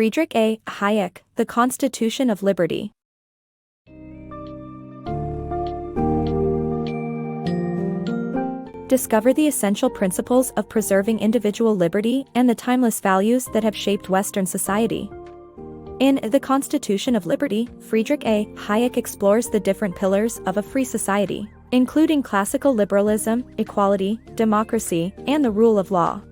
FriedrichAHayek, The Constitution of Liberty. Discover the essential principles of preserving individual liberty and the timeless values that have shaped Western society. In The Constitution of Liberty, FriedrichAHayek explores the different pillars of a free society, including classical liberalism, equality, democracy, and the rule of law.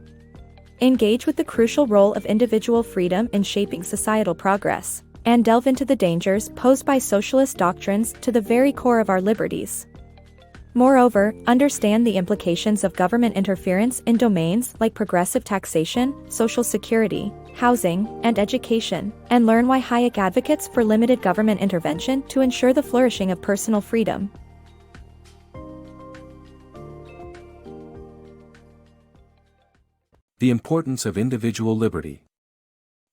Engage with the crucial role of individual freedom in shaping societal progress, and delve into the dangers posed by socialist doctrines to the very core of our liberties. Moreover, understand the implications of government interference in domains like progressive taxation, social security, housing, and education, and learn why Hayek advocates for limited government intervention to ensure the flourishing of personal freedom. The importance of individual liberty.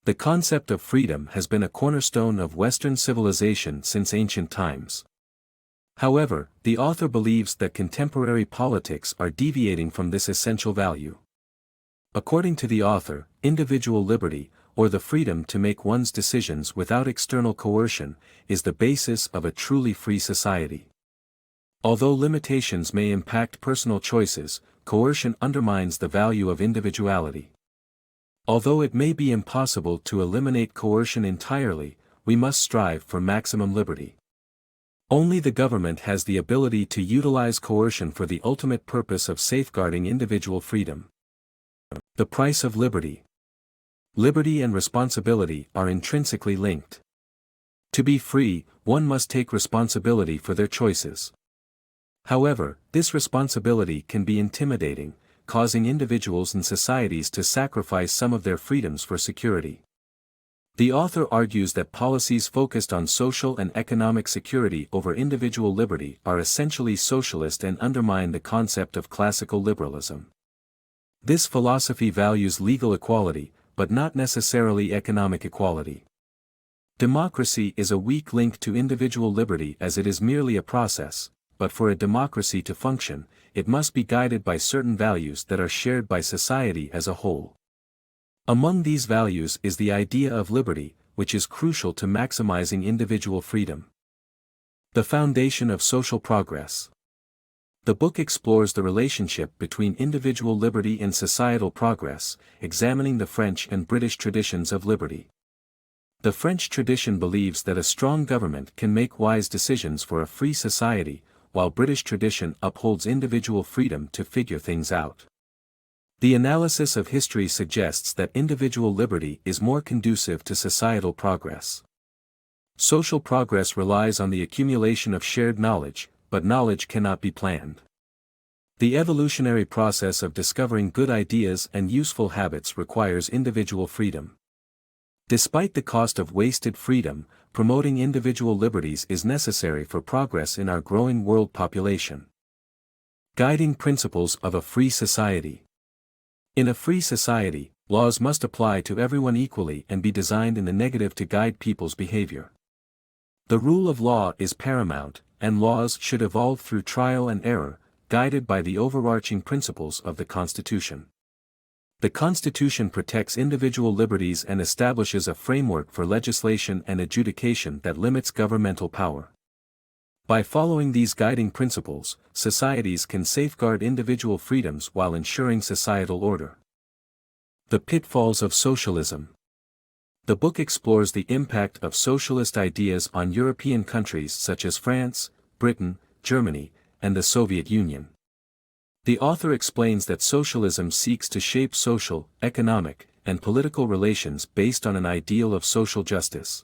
The concept of freedom has been a cornerstone of Western civilization since ancient times. However, the author believes that contemporary politics are deviating from this essential value. According to the author, individual liberty, or the freedom to make one's decisions without external coercion, is the basis of a truly free society. Although limitations may impact personal choices, coercion undermines the value of individuality. Although it may be impossible to eliminate coercion entirely, we must strive for maximum liberty. Only the government has the ability to utilize coercion for the ultimate purpose of safeguarding individual freedom. The price of liberty. Liberty and responsibility are intrinsically linked. To be free, one must take responsibility for their choices. However, this responsibility can be intimidating, causing individuals and societies to sacrifice some of their freedoms for security. The author argues that policies focused on social and economic security over individual liberty are essentially socialist and undermine the concept of classical liberalism. This philosophy values legal equality, but not necessarily economic equality. Democracy is a weak link to individual liberty as it is merely a process, but for a democracy to function, it must be guided by certain values that are shared by society as a whole. Among these values is the idea of liberty, which is crucial to maximizing individual freedom. The foundation of social progress. The book explores the relationship between individual liberty and societal progress, examining the French and British traditions of liberty. The French tradition believes that a strong government can make wise decisions for a free society, while British tradition upholds individual freedom to figure things out. The analysis of history suggests that individual liberty is more conducive to societal progress. Social progress relies on the accumulation of shared knowledge, but knowledge cannot be planned. The evolutionary process of discovering good ideas and useful habits requires individual freedom. Despite the cost of wasted freedom, promoting individual liberties is necessary for progress in our growing world population. Guiding principles of a free society. In a free society, laws must apply to everyone equally and be designed in the negative to guide people's behavior. The rule of law is paramount, and laws should evolve through trial and error, guided by the overarching principles of the Constitution. The Constitution protects individual liberties and establishes a framework for legislation and adjudication that limits governmental power. By following these guiding principles, societies can safeguard individual freedoms while ensuring societal order. The Pitfalls of Socialism. The book explores the impact of socialist ideas on European countries such as France, Britain, Germany, and the Soviet Union. The author explains that socialism seeks to shape social, economic, and political relations based on an ideal of social justice.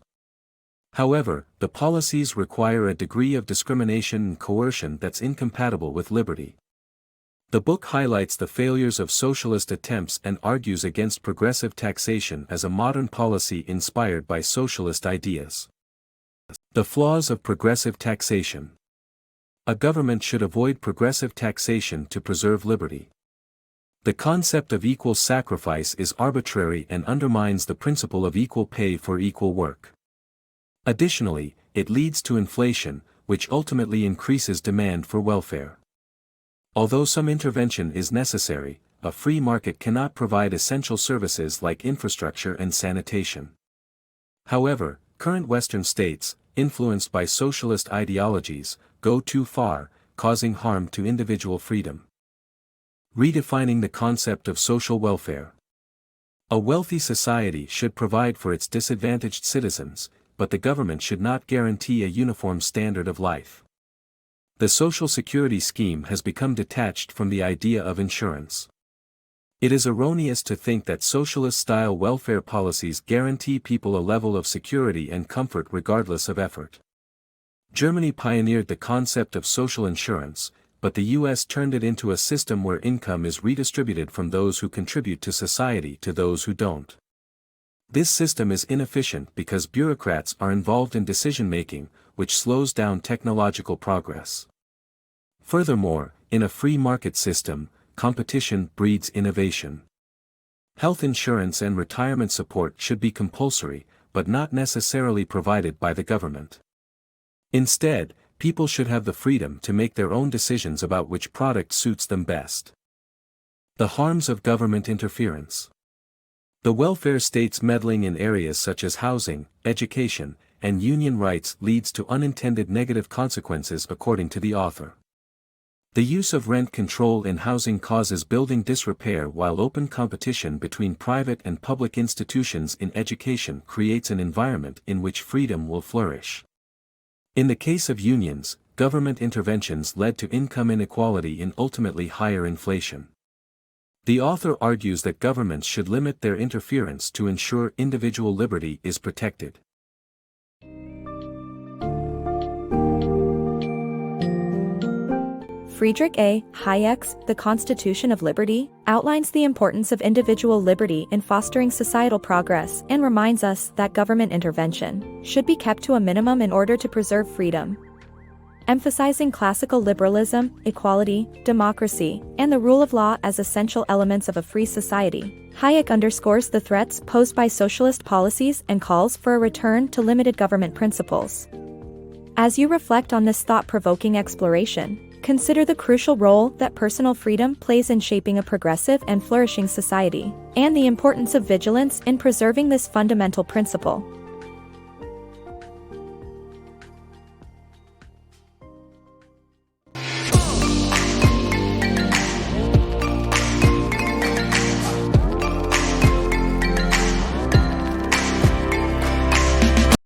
However, the policies require a degree of discrimination and coercion that's incompatible with liberty. The book highlights the failures of socialist attempts and argues against progressive taxation as a modern policy inspired by socialist ideas. The flaws of progressive taxation. A government should avoid progressive taxation to preserve liberty. The concept of equal sacrifice is arbitrary and undermines the principle of equal pay for equal work. Additionally, it leads to inflation, which ultimately increases demand for welfare. Although some intervention is necessary, a free market cannot provide essential services like infrastructure and sanitation. However, current Western states, influenced by socialist ideologies, go too far, causing harm to individual freedom. Redefining the concept of social welfare. A wealthy society should provide for its disadvantaged citizens, but the government should not guarantee a uniform standard of life. The Social Security scheme has become detached from the idea of insurance. It is erroneous to think that socialist-style welfare policies guarantee people a level of security and comfort regardless of effort. Germany pioneered the concept of social insurance, but the US turned it into a system where income is redistributed from those who contribute to society to those who don't. This system is inefficient because bureaucrats are involved in decision-making, which slows down technological progress. Furthermore, in a free market system, competition breeds innovation. Health insurance and retirement support should be compulsory, but not necessarily provided by the government. Instead, people should have the freedom to make their own decisions about which product suits them best. The harms of government interference. The welfare state's meddling in areas such as housing, education, and union rights leads to unintended negative consequences according to the author. The use of rent control in housing causes building disrepair, while open competition between private and public institutions in education creates an environment in which freedom will flourish. In the case of unions, government interventions led to income inequality and ultimately higher inflation. The author argues that governments should limit their interference to ensure individual liberty is protected. FriedrichAHayek's The Constitution of Liberty outlines the importance of individual liberty in fostering societal progress and reminds us that government intervention should be kept to a minimum in order to preserve freedom. Emphasizing classical liberalism, equality, democracy, and the rule of law as essential elements of a free society, Hayek underscores the threats posed by socialist policies and calls for a return to limited government principles. As you reflect on this thought-provoking exploration, consider the crucial role that personal freedom plays in shaping a progressive and flourishing society, and the importance of vigilance in preserving this fundamental principle.